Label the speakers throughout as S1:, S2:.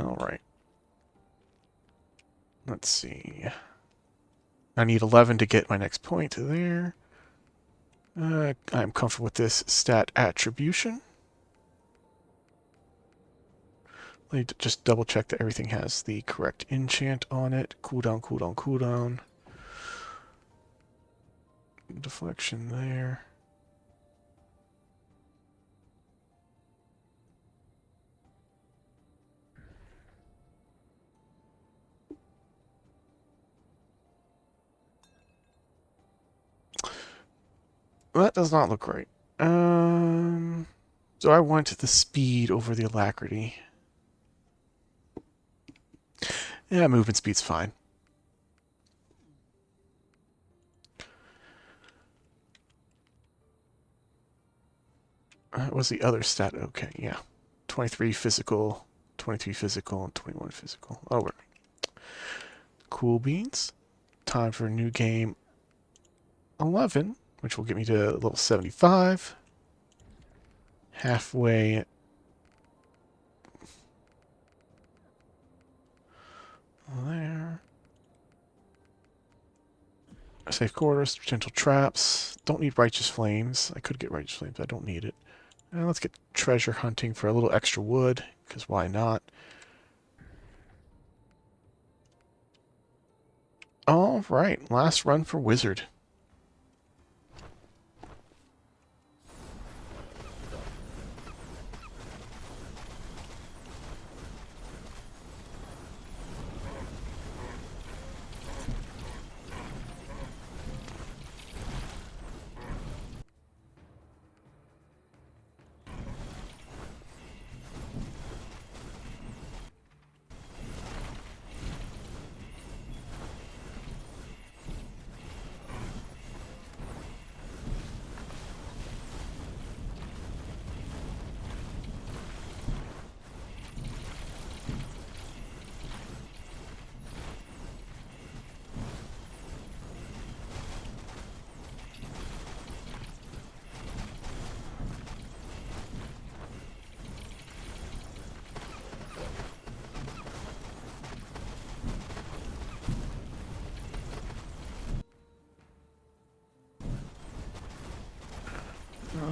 S1: Alright. Let's see. I need 11 to get my next point there. I'm comfortable with this stat attribution. Let me just double check that everything has the correct enchant on it. Cooldown, cooldown, cooldown. Deflection there. That does not look right. So I want the speed over the alacrity. Yeah, movement speed's fine. What was the other stat? Okay, yeah. 23 physical, 23 physical, and 21 physical. Oh, right. Cool beans. Time for a new game 11, which will get me to level 75. Halfway. There. Safe quarters, potential traps. Don't need righteous flames. I could get righteous flames, but I don't need it. And let's get treasure hunting for a little extra wood, because why not? All right, last run for wizard.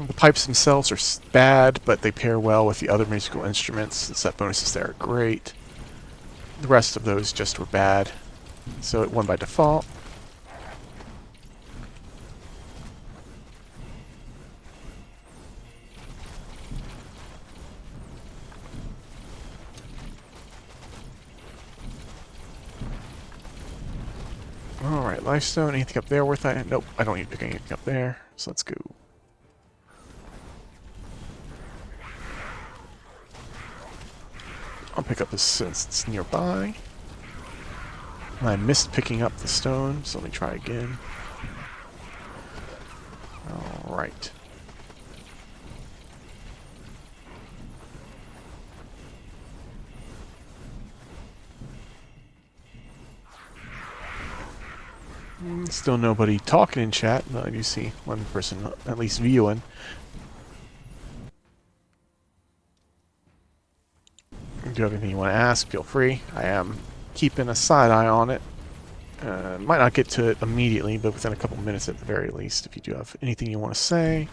S1: The pipes themselves are bad, but they pair well with the other musical instruments. The set bonuses there are great. The rest of those just were bad, so it won by default. Alright, Lifestone, anything up there worth that? Nope, I don't need to pick anything up there, so let's go. I'll pick up this since it's nearby. I missed picking up the stone, so let me try again. Alright. Still nobody talking in chat. No, I do see one person at least viewing. If you have anything you want to ask, feel free. I am keeping a side eye on it. Might not get to it immediately, but within a couple minutes at the very least, if you do have anything you want to say.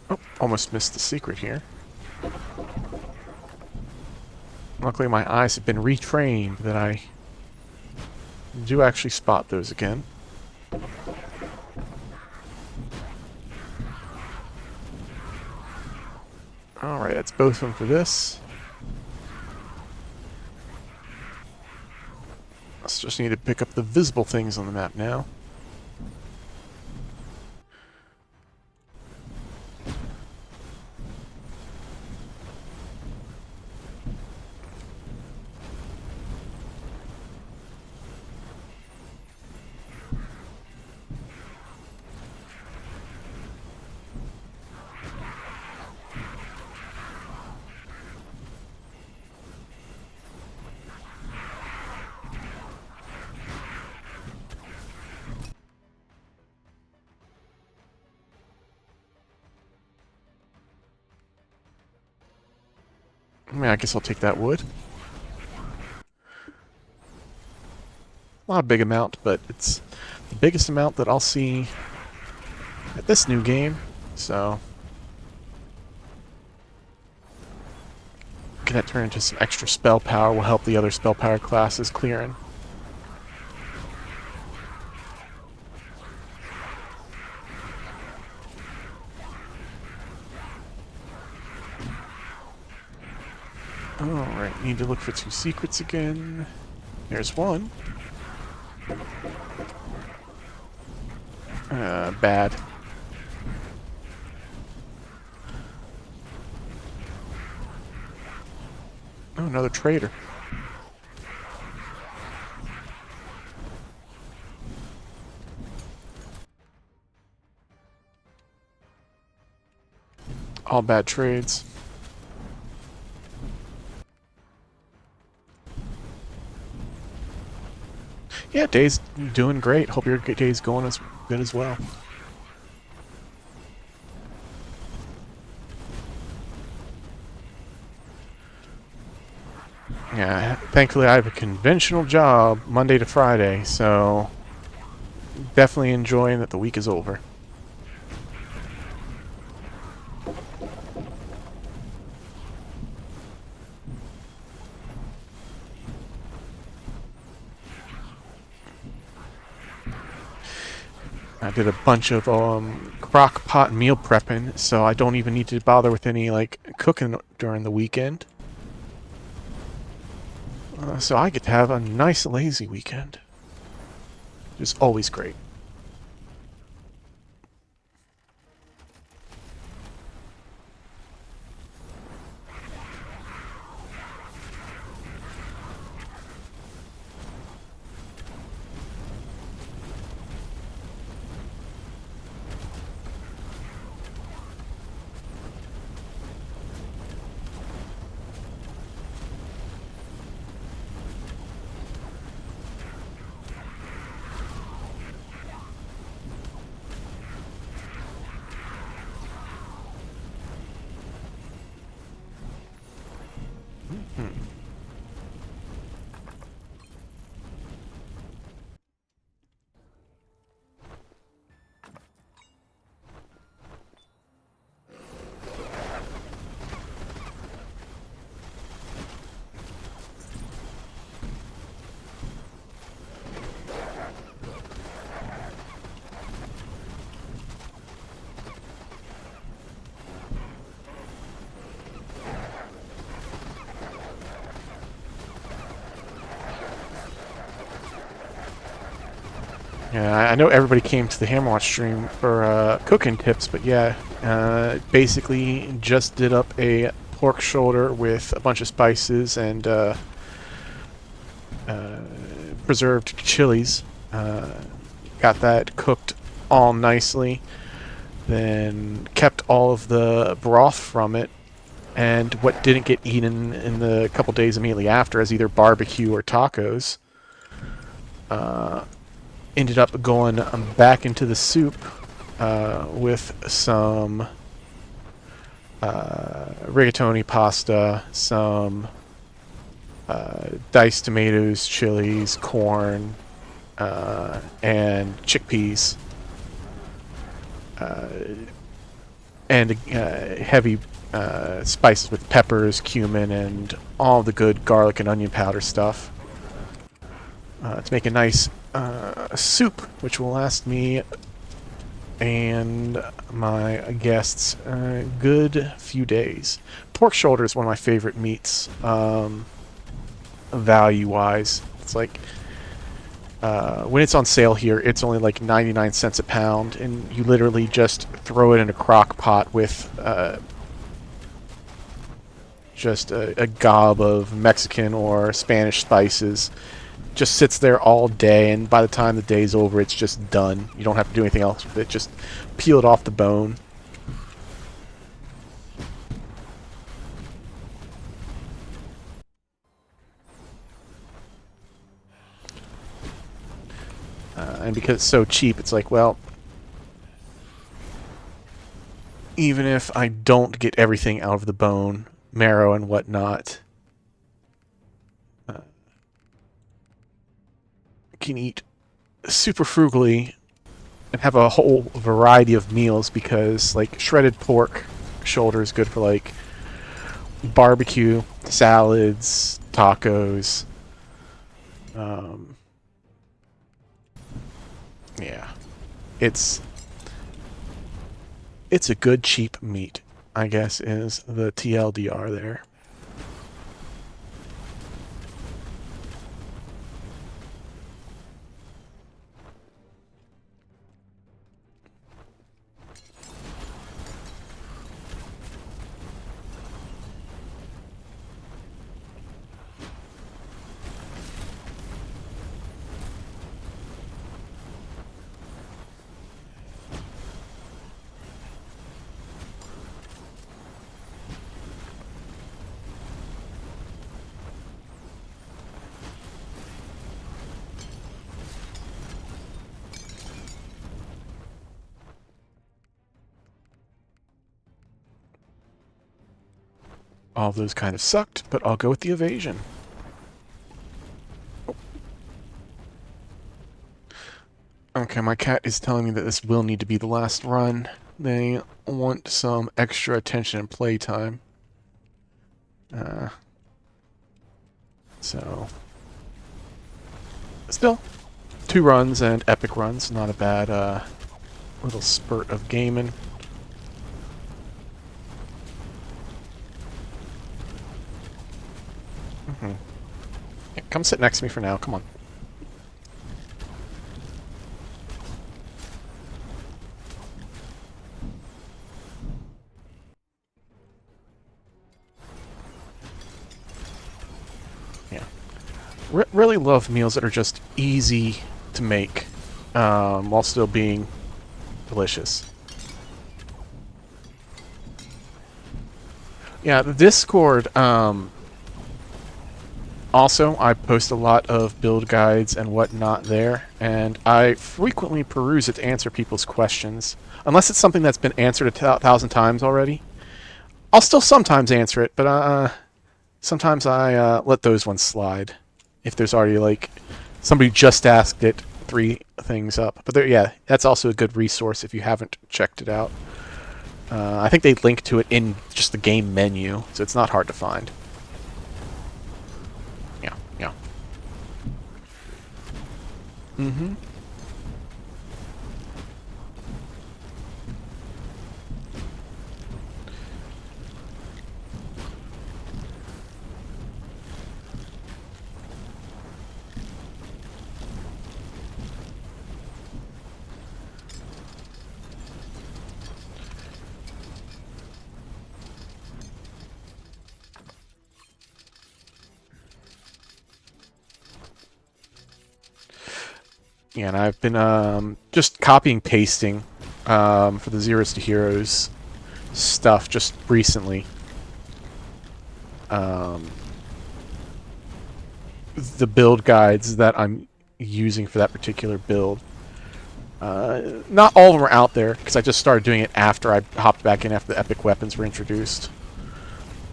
S1: Oh, almost missed the secret here. Luckily my eyes have been retrained that I do actually spot those again. Alright, that's both of them for this. So just need to pick up the visible things on the map now. I mean, I guess I'll take that wood. Not a big amount, but it's the biggest amount that I'll see at this new game, so can that turn into some extra spell power will help the other spell power classes clearing. Alright, need to look for 2 secrets again. There's one. Bad. Oh, another traitor. All bad trades. Yeah, day's doing great. Hope your day's going as good as well. Yeah, thankfully I have a conventional job Monday to Friday, so definitely enjoying that the week is over. I did a bunch of crock pot meal prepping, so I don't even need to bother with any like cooking during the weekend. So I get to have a nice lazy weekend. Which is always great. Yeah, I know everybody came to the Hammerwatch stream for cooking tips, but yeah, basically just did up a pork shoulder with a bunch of spices and preserved chilies. Got that cooked all nicely, then kept all of the broth from it, and what didn't get eaten in the couple days immediately after as either barbecue or tacos. Ended up going back into the soup with some rigatoni pasta, some diced tomatoes, chilies, corn, and chickpeas, and heavy spices with peppers, cumin, and all the good garlic and onion powder stuff to make a nice soup, which will last me and my guests a good few days. Pork shoulder is one of my favorite meats, value-wise. It's like When it's on sale here, it's only like 99 cents a pound, and you literally just throw it in a crock pot with just a gob of Mexican or Spanish spices. Just sits there all day, and by the time the day's over, it's just done. You don't have to do anything else with it. Just peel it off the bone. And because it's so cheap, it's like, well, even if I don't get everything out of the bone, marrow and whatnot, I can eat super frugally and have a whole variety of meals, because like shredded pork shoulder is good for like barbecue, salads, tacos. Yeah, it's a good cheap meat, I guess, is the TLDR there. All of those kind of sucked, but I'll go with the evasion. Oh. Okay, my cat is telling me that this will need to be the last run. They want some extra attention and playtime. So... Still, 2 runs and epic runs. Not a bad little spurt of gaming. Yeah, come sit next to me for now. Come on. Yeah. Really love meals that are just easy to make while still being delicious. Yeah, the Discord... Also, I post a lot of build guides and whatnot there, and I frequently peruse it to answer people's questions. Unless it's something that's been answered 1,000 times already. I'll still sometimes answer it, but sometimes I let those ones slide. If there's already, like, somebody just asked it 3 things up. But yeah, that's also a good resource if you haven't checked it out. I think they link to it in just the game menu, so it's not hard to find. Yeah. Mm-hmm. Yeah, and I've been just copying pasting for the Zeros to Heroes stuff just recently. The build guides that I'm using for that particular build. Not all of them are out there, because I just started doing it after I hopped back in after the epic weapons were introduced.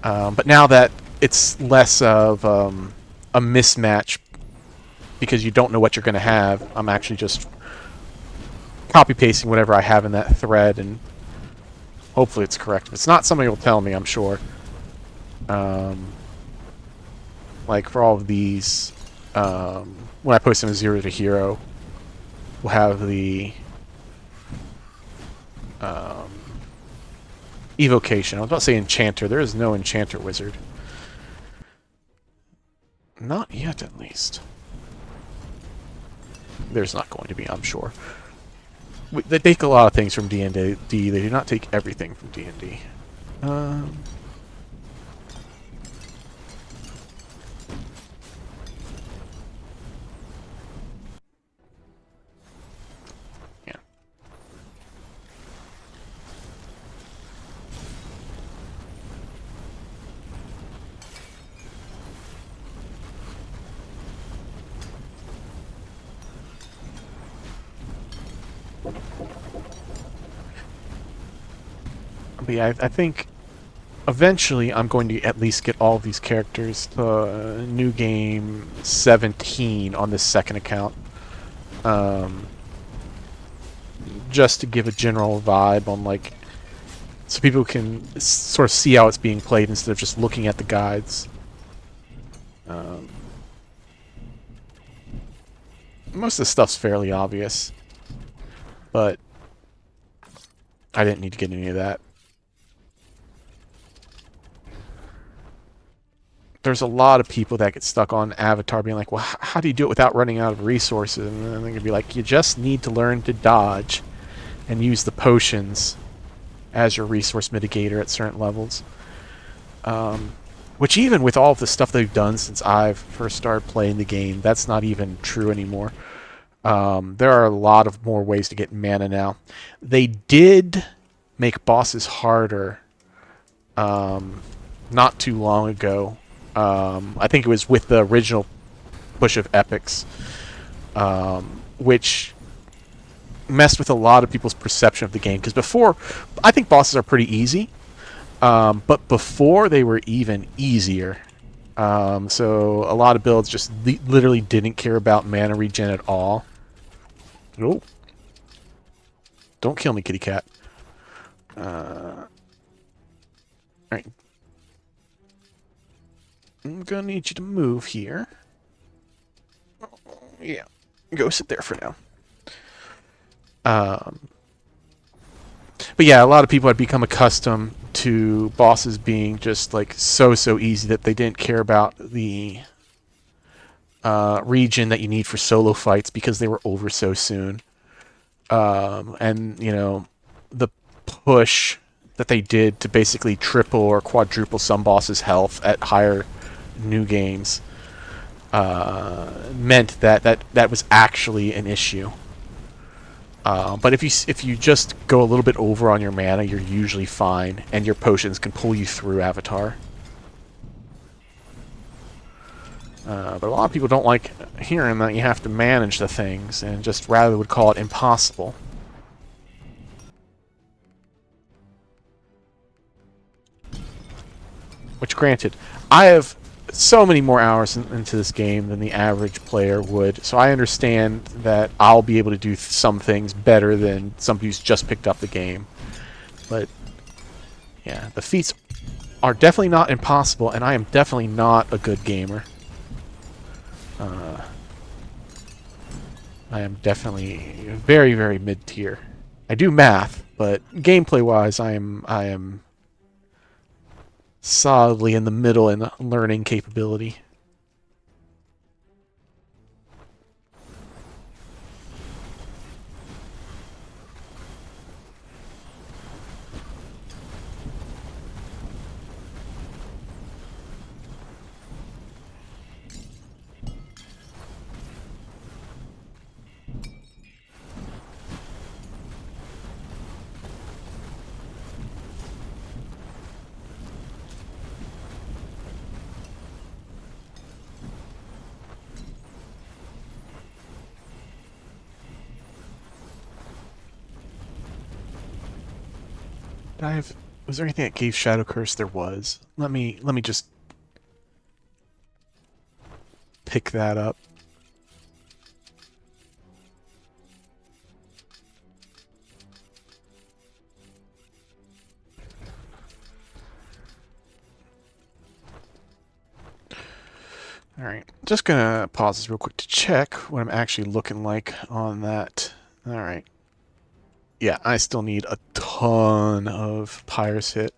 S1: But now that it's less of a mismatch, because you don't know what you're going to have, I'm actually just copy-pasting whatever I have in that thread, and hopefully it's correct. If it's not, somebody will tell me, I'm sure. Like, for all of these, when I post them as 0 to Hero, we'll have the evocation. I was about to say Enchanter. There is no Enchanter wizard. Not yet, at least. There's not going to be, I'm sure. They take a lot of things from D&D. They do not take everything from D&D. Yeah. But yeah, I think eventually I'm going to at least get all of these characters to New Game 17 on this second account. Just to give a general vibe on, like, so people can sort of see how it's being played instead of just looking at the guides. Most of the stuff's fairly obvious, but I didn't need to get any of that. There's a lot of people that get stuck on Avatar being like, well, how do you do it without running out of resources? And then they're going to be like, you just need to learn to dodge and use the potions as your resource mitigator at certain levels. Which even with all of the stuff they've done since I've first started playing the game, that's not even true anymore. There are a lot of more ways to get mana now. They did make bosses harder not too long ago. I think it was with the original push of epics, which messed with a lot of people's perception of the game. Because before, I think bosses are pretty easy, but before they were even easier. So a lot of builds just literally didn't care about mana regen at all. Oh. Don't kill me, kitty cat. Alright. I'm gonna need you to move here. Yeah. Go sit there for now. But yeah, a lot of people had become accustomed to bosses being just like so easy that they didn't care about the region that you need for solo fights because they were over so soon. And, you know, the push that they did to basically triple or quadruple some bosses' health at higher new games meant that was actually an issue. But if you just go a little bit over on your mana, you're usually fine, and your potions can pull you through Avatar. But a lot of people don't like hearing that you have to manage the things, and just rather would call it impossible. Which, granted, I have so many more hours into this game than the average player would, so I understand that I'll be able to do some things better than somebody who's just picked up the game. But, yeah, the feats are definitely not impossible, and I am definitely not a good gamer. I am definitely very, very mid-tier. I do math, but gameplay-wise, I am solidly in the middle in learning capability. Was there anything that gave Shadow Curse? There was. Let me just pick that up. Alright, just gonna pause this real quick to check what I'm actually looking like on that. Alright. Yeah, I still need a ton of Pyres hit.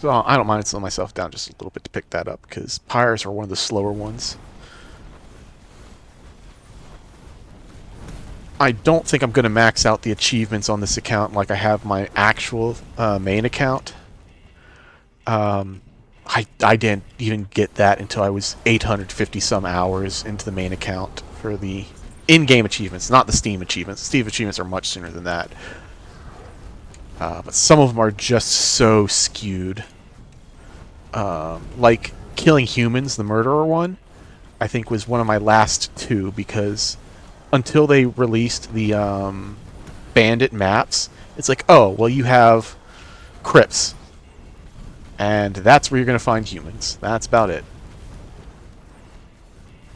S1: So I don't mind slowing myself down just a little bit to pick that up, because Pyres are one of the slower ones. I don't think I'm going to max out the achievements on this account like I have my actual main account. I didn't even get that until I was 850 some hours into the main account for the in-game achievements, not the Steam achievements. Steam achievements are much sooner than that. But some of them are just so skewed. Like Killing Humans, the Murderer one, I think was one of my last two, because until they released the Bandit maps, it's like, oh, well, you have crypts, and that's where you're going to find humans. That's about it.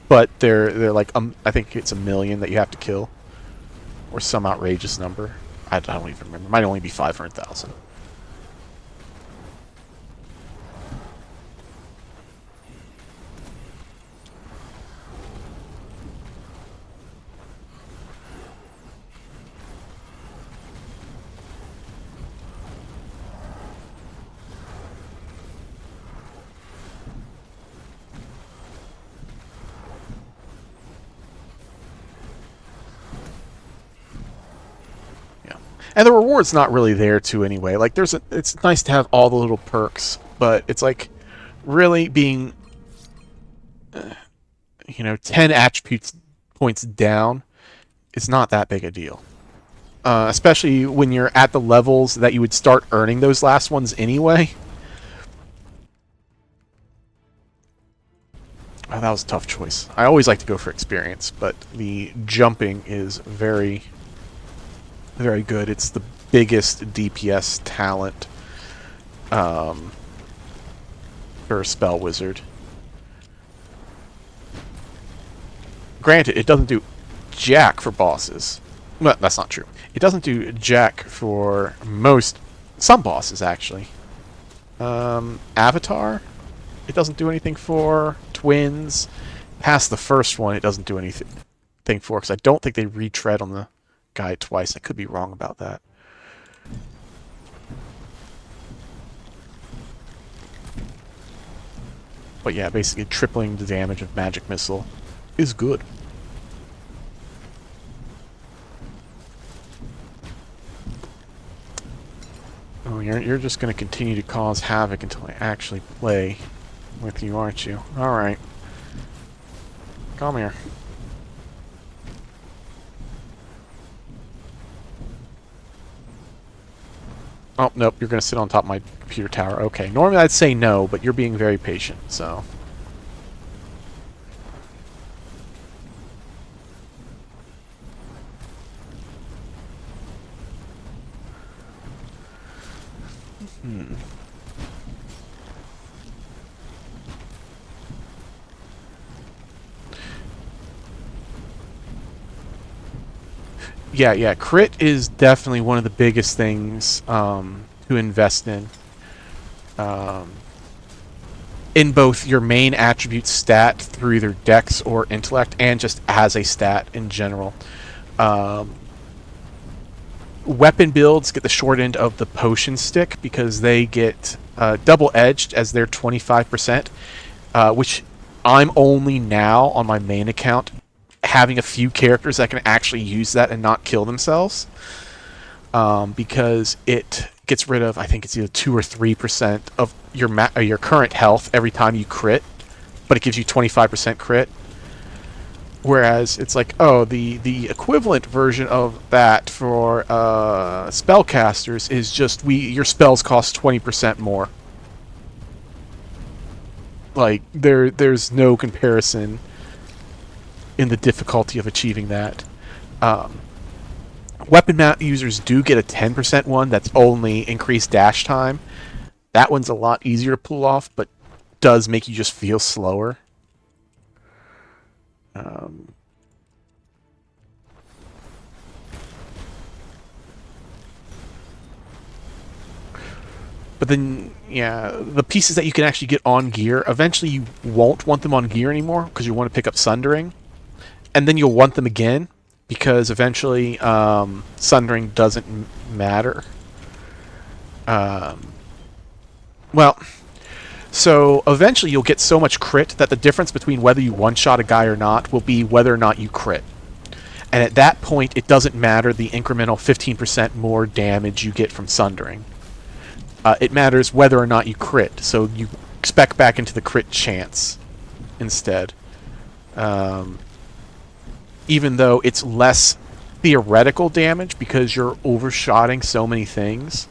S1: But they're like, I think it's 1 million that you have to kill, or some outrageous number. I don't even remember. It might only be 500,000. And the reward's not really there too anyway. Like it's nice to have all the little perks, but it's like really being, 10 attribute points down. It's not that big a deal, especially when you're at the levels that you would start earning those last ones anyway. Oh, that was a tough choice. I always like to go for experience, but the jumping is very, very good. It's the biggest DPS talent for a spell wizard. Granted, it doesn't do jack for bosses. Well, that's not true. It doesn't do jack for some bosses, actually. Avatar, it doesn't do anything for. Twins, past the first one, it doesn't do anything for, because I don't think they retread on the guy twice. I could be wrong about that. But yeah, basically tripling the damage of Magic Missile is good. Oh, you're just going to continue to cause havoc until I actually play with you, aren't you? Alright. Come here. Oh, nope, you're going to sit on top of my computer tower. Okay, normally I'd say no, but you're being very patient, so... Yeah, crit is definitely one of the biggest things to invest in both your main attribute stat through either Dex or Intellect, and just as a stat in general. Weapon builds get the short end of the potion stick because they get double-edged as their 25%, which I'm only now on my main account having a few characters that can actually use that and not kill themselves, because it gets rid of, I think it's either 2 or 3% of your current health every time you crit, but it gives you 25% crit. Whereas it's like, oh, the equivalent version of that for spellcasters is just your spells cost 20% more. Like there's no comparison in the difficulty of achieving that. Weapon mount users do get a 10% one that's only increased dash time. That one's a lot easier to pull off, but does make you just feel slower. But then, yeah, the pieces that you can actually get on gear, eventually you won't want them on gear anymore because you want to pick up Sundering. And then you'll want them again because eventually Sundering doesn't matter. Well, so eventually you'll get so much crit that the difference between whether you one-shot a guy or not will be whether or not you crit. And at that point, it doesn't matter the incremental 15% more damage you get from Sundering. It matters whether or not you crit, so you spec back into the crit chance instead. Even though it's less theoretical damage because you're overshotting so many things,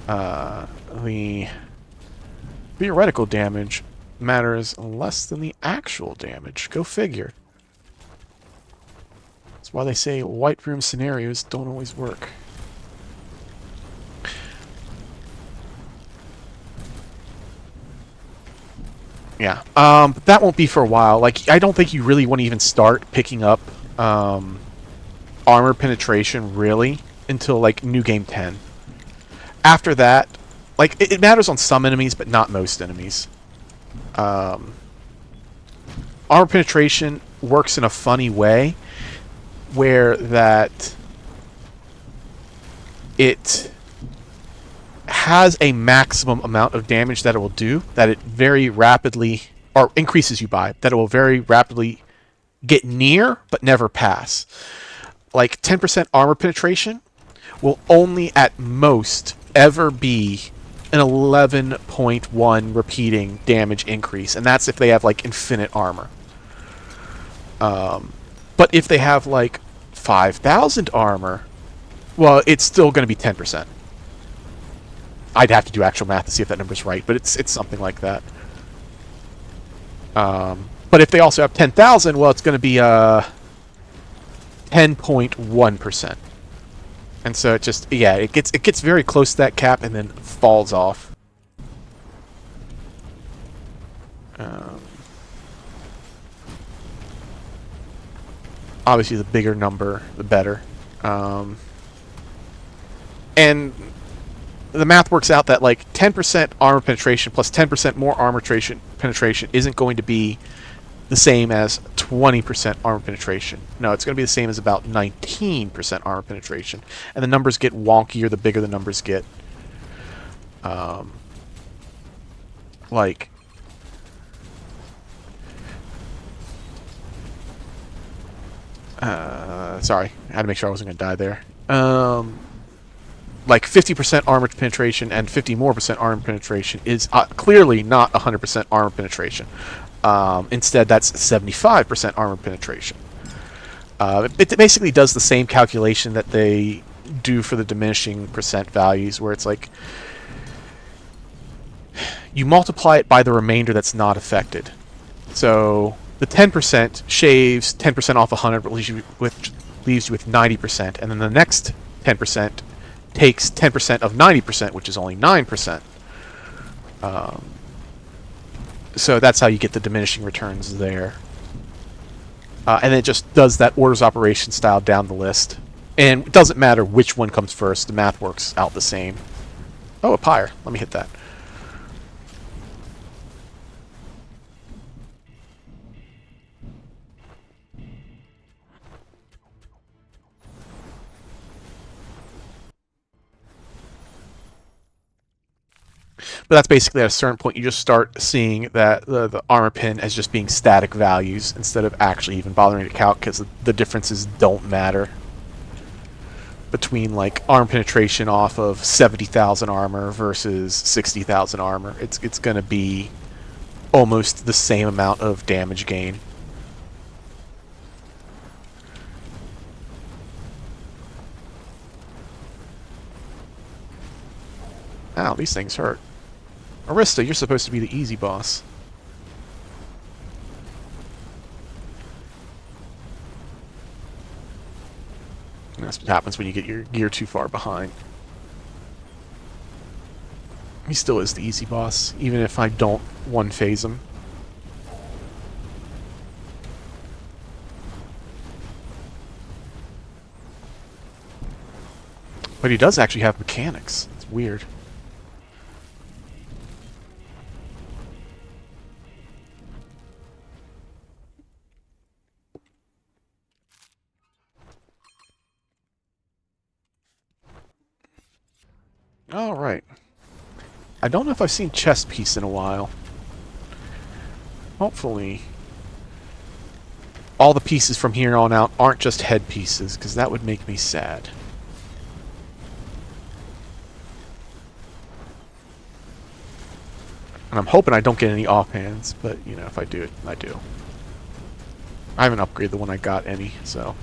S1: the theoretical damage matters less than the actual damage. Go figure. That's why they say white room scenarios don't always work. Yeah, but that won't be for a while. Like, I don't think you really want to even start picking up armor penetration, really, until, like, New Game 10. After that, like, it matters on some enemies, but not most enemies. Armor penetration works in a funny way, where that it has a maximum amount of damage that it will do, that it very rapidly, or increases you by, that it will very rapidly get near, but never pass. Like, 10% armor penetration will only at most ever be an 11.1 repeating damage increase, and that's if they have, like, infinite armor. But if they have, like, 5,000 armor, well, it's still going to be 10%. I'd have to do actual math to see if that number's right, but it's something like that. But if they also have 10,000, well, it's going to be 10.1%. And so it just, yeah, it gets very close to that cap and then falls off. Obviously, the bigger number, the better. And the math works out that, like, 10% armor penetration plus 10% more armor penetration isn't going to be the same as 20% armor penetration. No, it's going to be the same as about 19% armor penetration. And the numbers get wonkier the bigger the numbers get. Like, sorry, I had to make sure I wasn't going to die there. Like 50% armor penetration and 50% more armor penetration is clearly not 100% armor penetration. Instead, that's 75% armor penetration. It basically does the same calculation that they do for the diminishing percent values, where it's like you multiply it by the remainder that's not affected. So the 10% shaves 10% off 100, but leaves you with 90%, and then the next 10% takes 10% of 90%, which is only 9%. So that's how you get the diminishing returns there. And it just does that orders operation style down the list. And it doesn't matter which one comes first, the math works out the same. Oh, a pyre. Let me hit that. But that's basically at a certain point you just start seeing that the armor pin as just being static values instead of actually even bothering to count, because the differences don't matter between, like, armor penetration off of 70,000 armor versus 60,000 armor. It's going to be almost the same amount of damage gain. Ow, these things hurt. Arista, you're supposed to be the easy boss. And that's what happens when you get your gear too far behind. He still is the easy boss, even if I don't one-phase him. But he does actually have mechanics. It's weird. Alright. I don't know if I've seen chest piece in a while. Hopefully all the pieces from here on out aren't just head pieces, because that would make me sad. And I'm hoping I don't get any offhands, but, you know, if I do, I do. I haven't upgraded the one I got any, so...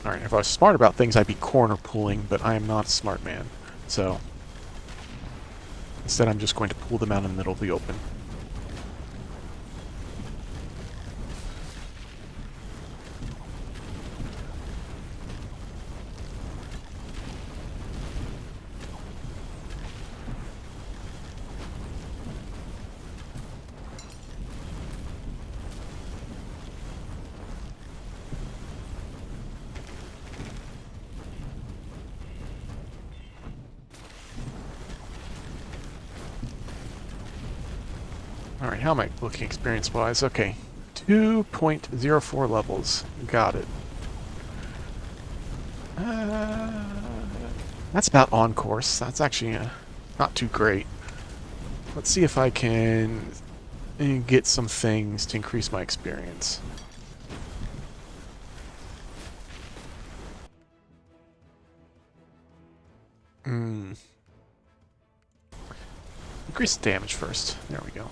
S1: Alright, if I was smart about things, I'd be corner pooling, but I am not a smart man. So, instead I'm just going to pull them out in the middle of the open. Alright, how am I looking experience-wise? Okay, 2.04 levels. Got it. That's about on course. That's actually not too great. Let's see if I can get some things to increase my experience. Increase the damage first. There we go.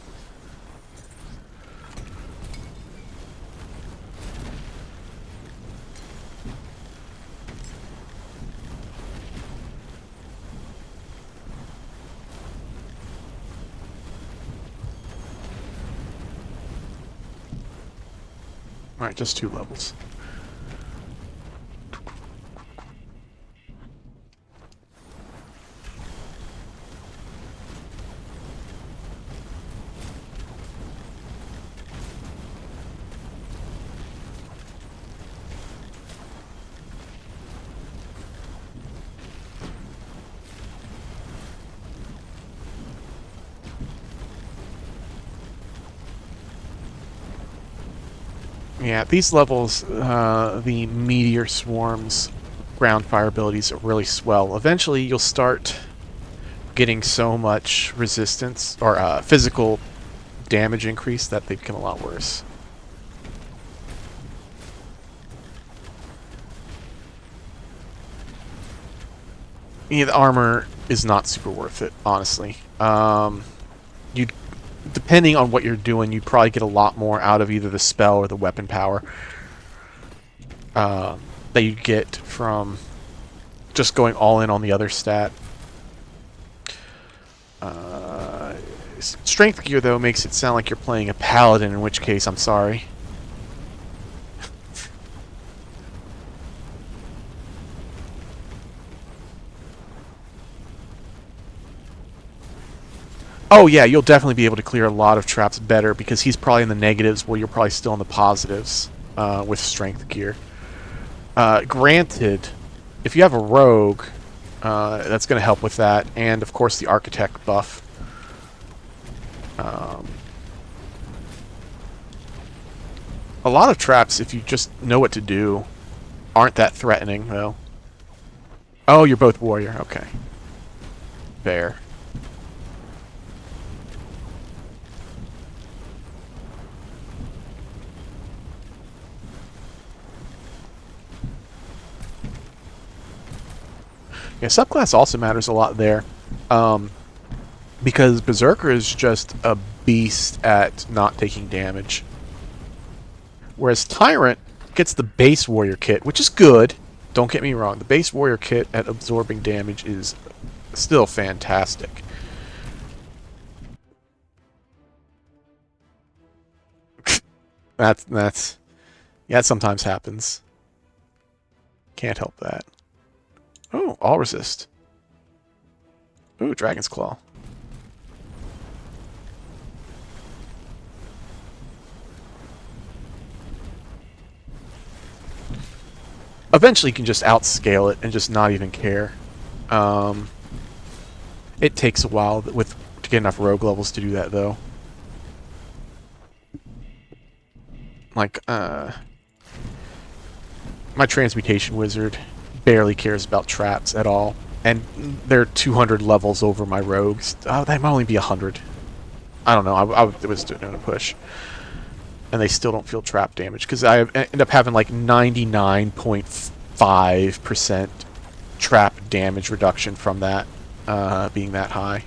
S1: Alright, just 2 levels. Yeah, these levels, the Meteor Swarm's ground fire abilities really swell. Eventually, you'll start getting so much resistance, or physical damage increase, that they become a lot worse. Yeah, the armor is not super worth it, honestly. Depending on what you're doing, you'd probably get a lot more out of either the spell or the weapon power that you'd get from just going all in on the other stat. Strength gear, though, makes it sound like you're playing a paladin, in which case, I'm sorry. Oh yeah, you'll definitely be able to clear a lot of traps better, because he's probably in the negatives while you're probably still in the positives with strength gear. Granted, if you have a rogue, that's going to help with that, and of course the architect buff. A lot of traps, if you just know what to do, aren't that threatening, though. Oh, you're both warrior. Okay. Fair. Yeah, subclass also matters a lot there, because Berserker is just a beast at not taking damage, whereas Tyrant gets the base warrior kit, which is good. Don't get me wrong, the base warrior kit at absorbing damage is still fantastic. Yeah, that sometimes happens. Can't help that. Oh, all resist. Ooh, Dragon's Claw. Eventually you can just outscale it and just not even care. It takes a while to get enough rogue levels to do that, though. Like, my transmutation wizard barely cares about traps at all. And they're 200 levels over my rogues. Oh, they might only be 100. I don't know. I was doing a push. And they still don't feel trap damage. Because I end up having like 99.5% trap damage reduction from that being that high.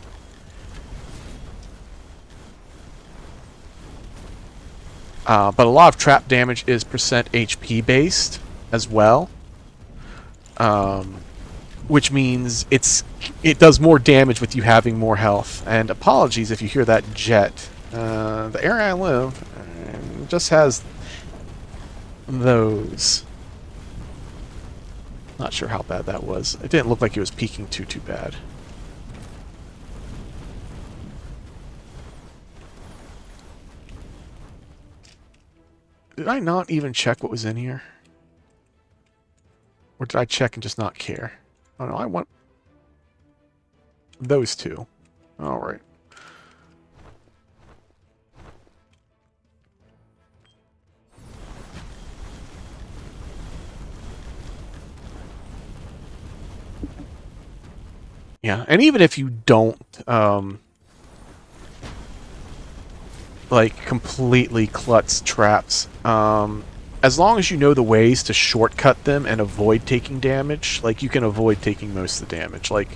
S1: But a lot of trap damage is percent HP based as well. Which means it does more damage with you having more health. And apologies if you hear that jet. The area I live just has those. Not sure how bad that was. It didn't look like it was peaking too bad. Did I not even check what was in here? Or did I check and just not care? Oh no, I want those two. Alright. Yeah, and even if you don't, like, completely klutz traps, as long as you know the ways to shortcut them and avoid taking damage, like, you can avoid taking most of the damage. Like,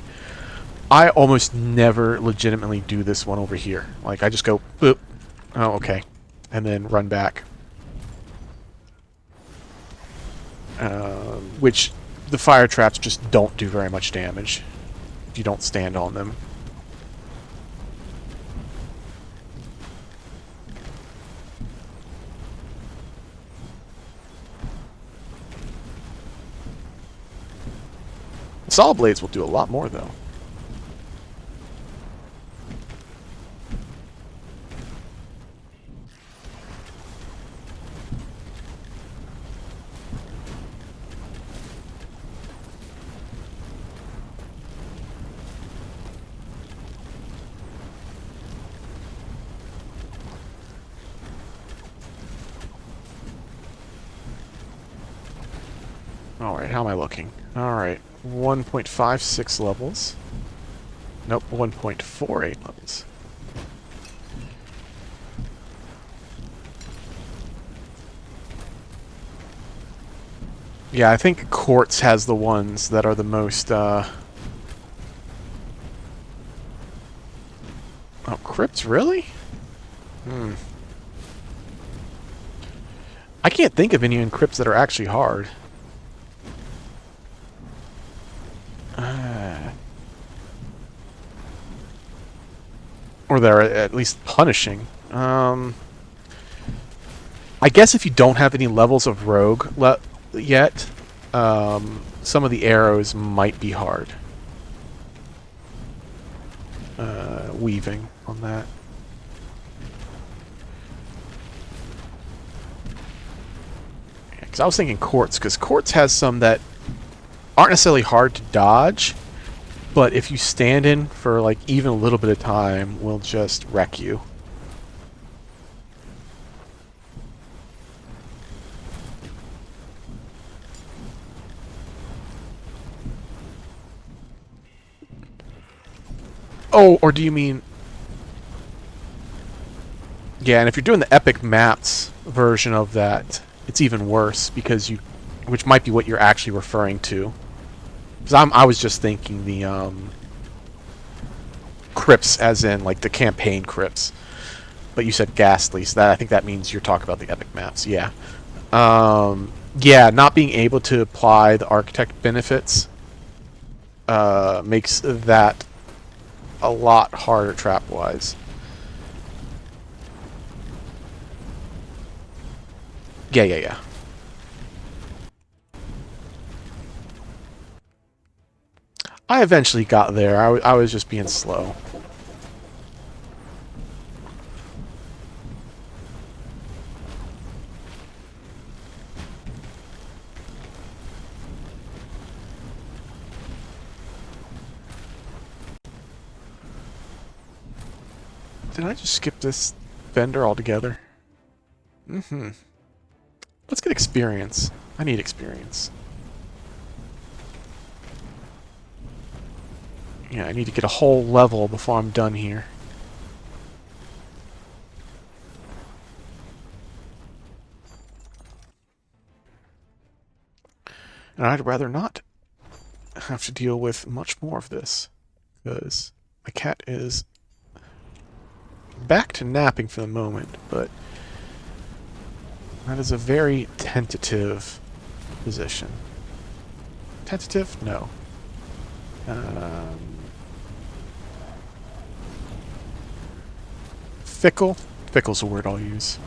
S1: I almost never legitimately do this one over here. Like, I just go, boop, oh, okay, and then run back. Which, the fire traps just don't do very much damage if you don't stand on them. Saw blades will do a lot more, though. Alright, how am I looking? Alright, 1.56 levels. Nope, 1.48 levels. Yeah, I think Quartz has the ones that are the most, Oh, Crypts, really? I can't think of any in Crypts that are actually hard. Or they're at least punishing. I guess if you don't have any levels of rogue yet, some of the arrows might be hard. Weaving on that. Because I was thinking Quartz, because Quartz has some that aren't necessarily hard to dodge, but if you stand in for like even a little bit of time, will just wreck you. Oh, or do you mean... Yeah, and if you're doing the epic maps version of that, it's even worse, because you... Which might be what you're actually referring to. Because I was just thinking the, crypts, as in, like, the campaign crypts. But you said ghastly, so that, I think that means you're talking about the epic maps, yeah. Yeah, not being able to apply the architect benefits makes that a lot harder trap-wise. Yeah. I eventually got there. I was just being slow. Did I just skip this vendor altogether? Mm-hmm. Let's get experience. I need experience. Yeah, I need to get a whole level before I'm done here. And I'd rather not have to deal with much more of this, because my cat is back to napping for the moment, but that is a very tentative position. Tentative? No. Fickle? Fickle's a word I'll use.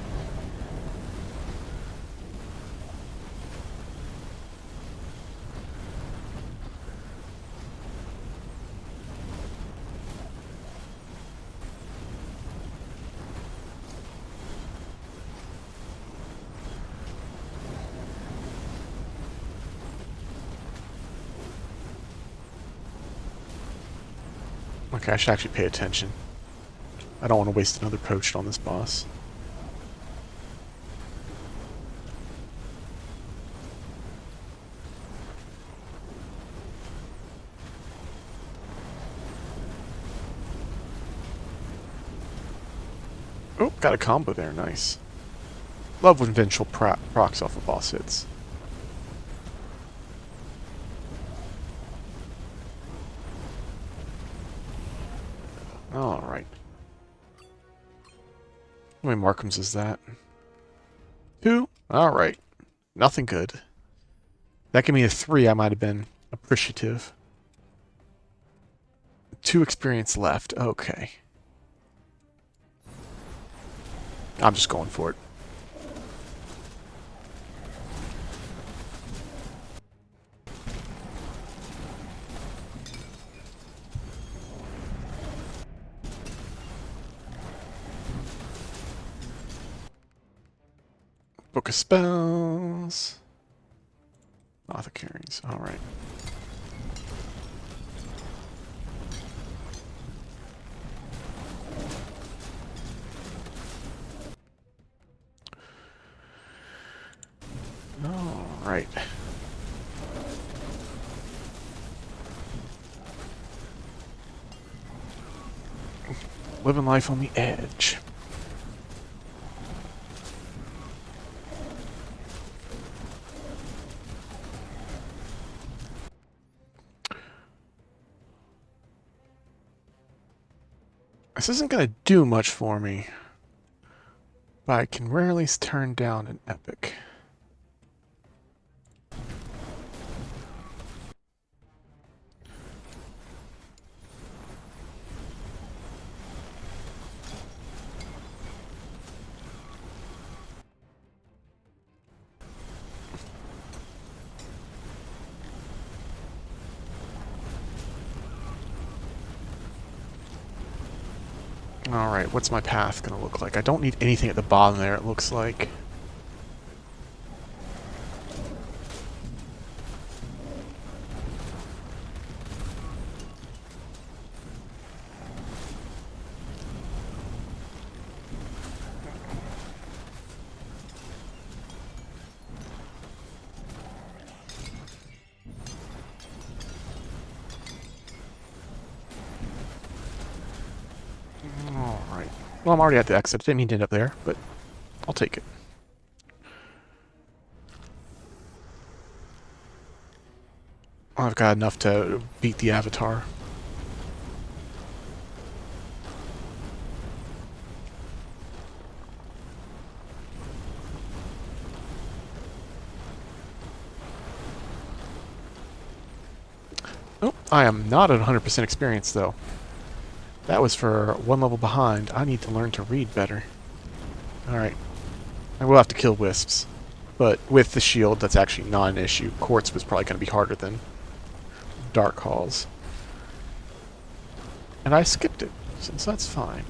S1: Okay, I should actually pay attention. I don't want to waste another potion on this boss. Oh, got a combo there, nice. Love when Vengeful procs off of boss hits. Alright. How many Markhams is that? 2? Alright. Nothing good. That gave me a 3, I might have been appreciative. 2 experience left. Okay. I'm just going for it. Book of Spells. Author carries. Alright. Alright. Living life on the edge. This isn't going to do much for me, but I can rarely turn down an epic. Alright, what's my path going to look like? I don't need anything at the bottom there, it looks like. Well, I'm already at the exit. I didn't mean to end up there, but I'll take it. I've got enough to beat the Avatar. Oh, I am not at 100% experience, though. That was for 1 level behind. I need to learn to read better. Alright. I will have to kill wisps. But with the shield, that's actually not an issue. Quartz was probably going to be harder than Dark Halls. And I skipped it, so that's fine.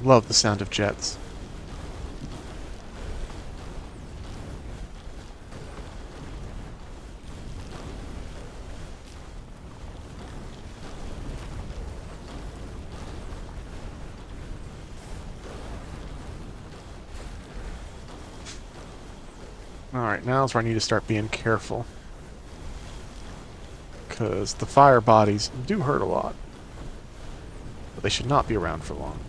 S1: Love the sound of jets. Alright, now's where I need to start being careful. Because the fire bodies do hurt a lot. But they should not be around for long.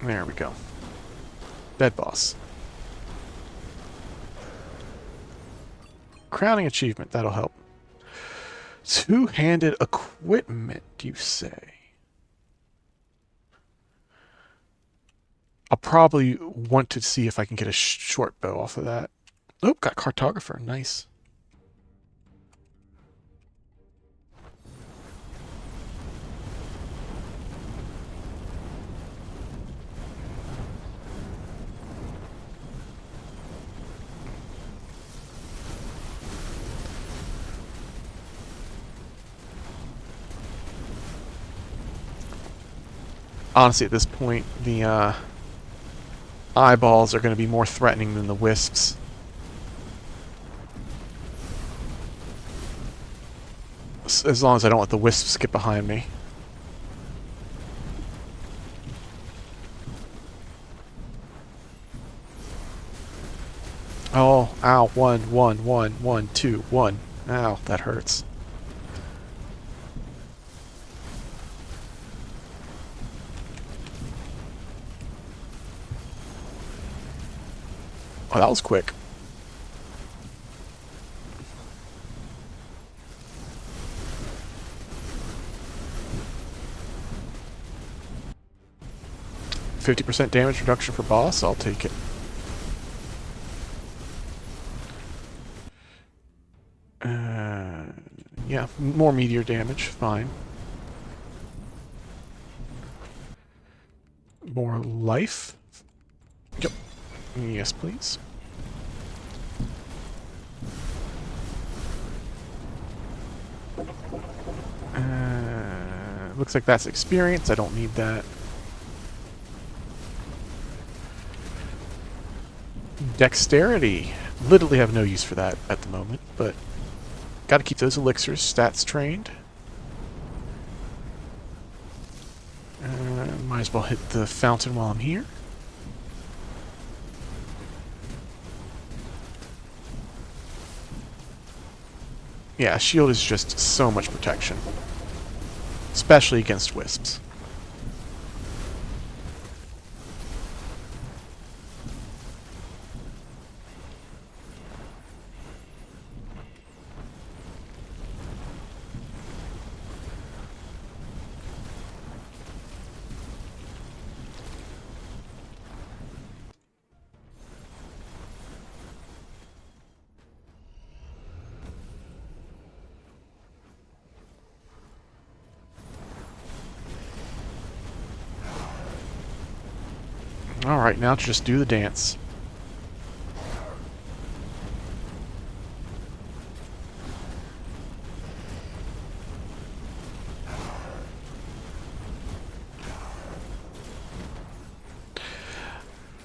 S1: There we go. Dead boss. Crowning achievement, that'll help. Two-handed equipment, you say? I'll probably want to see if I can get a short bow off of that. Oh, got cartographer. Nice. Honestly, at this point, the eyeballs are going to be more threatening than the wisps. As long as I don't let the wisps get behind me. Oh, ow, 1, 1, 1, 1, 2, 1. Ow, that hurts. Oh, that was quick. %50 damage reduction for boss, I'll take it. Yeah, more meteor damage, fine. More life? Yep. Yes, please. Looks like that's experience. I don't need that. Dexterity. Literally have no use for that at the moment, but gotta keep those elixirs stats trained. Might as well hit the fountain while I'm here. Yeah, shield is just so much protection. Especially against wisps. Alright, now to just do the dance.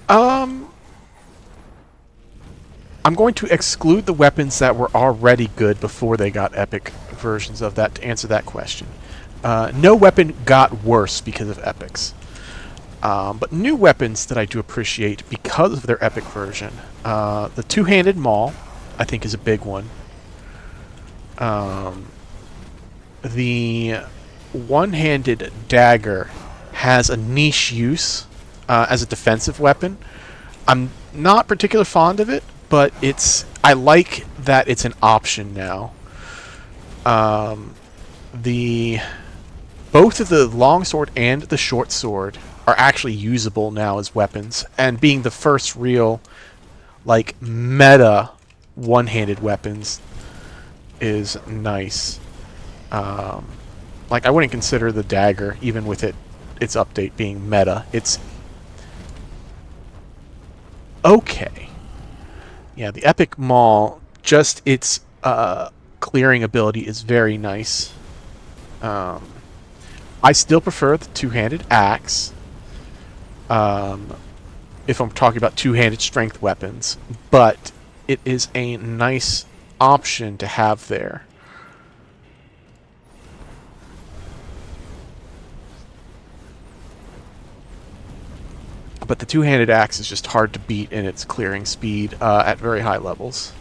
S1: I'm going to exclude the weapons that were already good before they got epic versions of that to answer that question. No weapon got worse because of epics. But new weapons that I do appreciate because of their epic version. The two-handed maul, I think, is a big one. The one-handed dagger has a niche use as a defensive weapon. I'm not particularly fond of it, but I like that it's an option now. Both of the longsword and the short sword are actually usable now as weapons, and being the first real, like, meta one-handed weapons is nice. Like, I wouldn't consider the dagger, even with its update being meta. It's okay. Yeah, the epic maul, just its clearing ability is very nice. I still prefer the two-handed axe. If I'm talking about two-handed strength weapons, but it is a nice option to have there. But the two-handed axe is just hard to beat in its clearing speed at very high levels.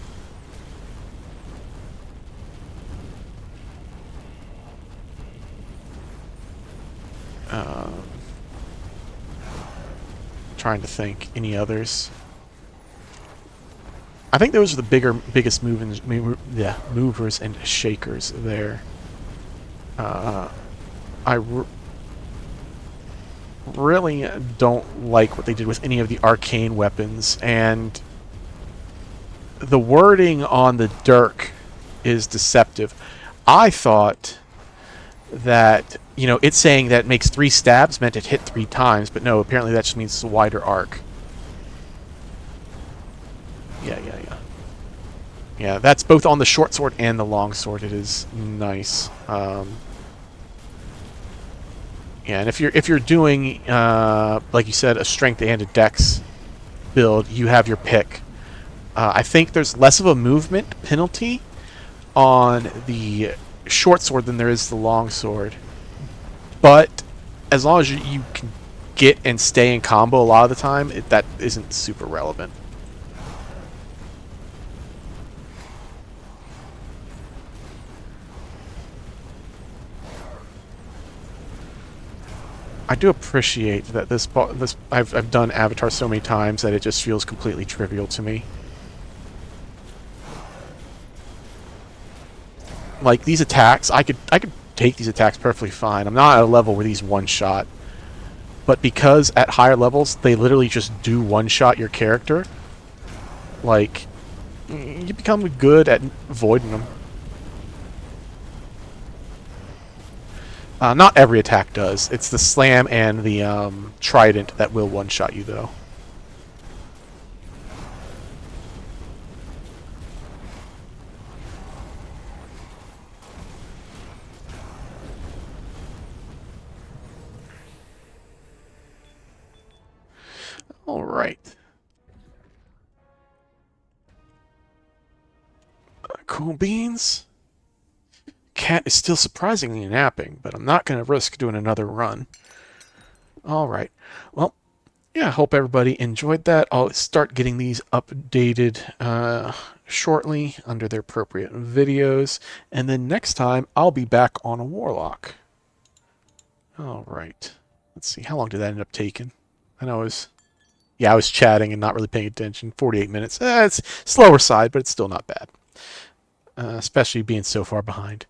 S1: Trying to think any others. I think those are the biggest movers and shakers there. Really don't like what they did with any of the arcane weapons, and the wording on the dirk is deceptive. I thought that, you know, it's saying that it makes 3 stabs meant it hit 3 times, but no, apparently that just means it's a wider arc. Yeah, that's both on the short sword and the long sword. It is nice. Yeah, and if you're doing like you said, a strength and a dex build, you have your pick. I think there's less of a movement penalty on the short sword than there is the long sword, but as long as you can get and stay in combo a lot of the time, that isn't super relevant. I do appreciate that this I've done Avatar so many times that it just feels completely trivial to me. Like these attacks, I could take these attacks perfectly fine. I'm not at a level where these one-shot, but because at higher levels they literally just do one-shot your character, like you become good at avoiding them. Not every attack does. It's the slam and the trident that will one-shot you, though. All right. Cool beans. Cat is still surprisingly napping, but I'm not going to risk doing another run. Alright, well, yeah, I hope everybody enjoyed that. I'll start getting these updated shortly under their appropriate videos, and then next time I'll be back on a Warlock. Alright, let's see, how long did that end up taking? I know I was chatting and not really paying attention. 48 minutes. It's slower side, but it's still not bad. Especially being so far behind.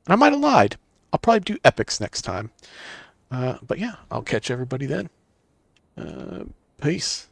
S1: And I might have lied. I'll probably do epics next time. But yeah, I'll catch everybody then. Peace.